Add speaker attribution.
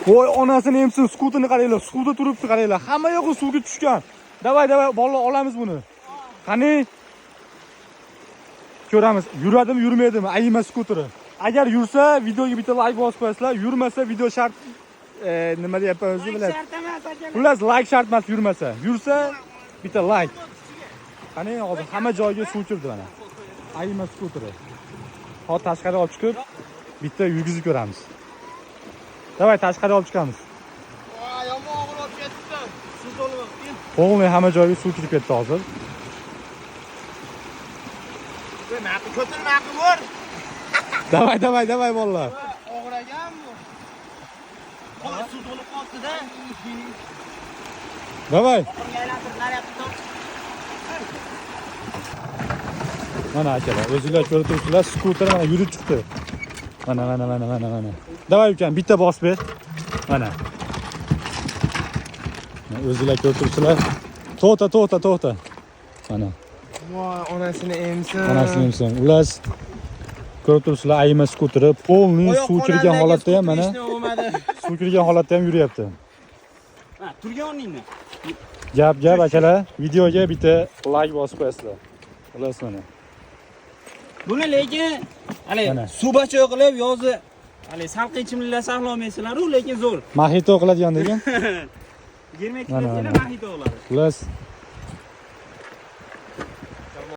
Speaker 1: Voy, onasini emsin, skuterni qaranglar, suvda turibdi qaranglar. Hamma yo'q suvga tushgan. Davay, bolalar olamiz buni. Qani? Ko'ramiz. Yuradimi, yurmaydimi? Ayima skuteri. Agar yursa, videoga bitta like bosib qo'yasizlar, yurmasa video shart nima deyapman o'zi bilasiz. Xullas, like shart emas yurmasa. Yursa bitta like. Qani hozir hamma joyga suv tushirdi mana. Ayima skuteri. Hozir tashqariga olib chiqib, bitta yurgizib ko'ramiz. Davay, tashqariga olib chiqamiz.
Speaker 2: Voy, yomon olib ketdi. Suv to'lib.
Speaker 1: Polni hamma joyga suv kirib ketdi hozir.
Speaker 2: Maqi ko'tir, maqi bor.
Speaker 1: Davay bolalar.
Speaker 2: Og'ragan bu. Hozir suv to'lib qoldi-da.
Speaker 1: Davay.
Speaker 2: Aylantirib naryapti.
Speaker 1: Mana akalar, o'zingizlar ko'rib turibsizlar, skuter mana yurib chiqdi. Mana. Davay ukan, bitta bosib ber. Mana. O'zingizlar ko'rib turibsizlar. To'xta. Mana.
Speaker 2: Voy, onasini emsin.
Speaker 1: Ular ko'rib turibsizlar, ayima skuteri polni suv kirgan holatda ham mana. Suv kirgan holatda ham yuryapti.
Speaker 2: Ha, turgan o'rningni.
Speaker 1: Gap akalar, videoga bitta like bosib qo'yasizlar. Xullas mana.
Speaker 2: Buni lekin hali subacho qilib yozi hali salqin ichimliklar saqlolmaysizlar-ku, lekin zo'r.
Speaker 1: Mojito qiladigan degan.
Speaker 2: Germetik qilib mojito qiladi.
Speaker 1: Xullas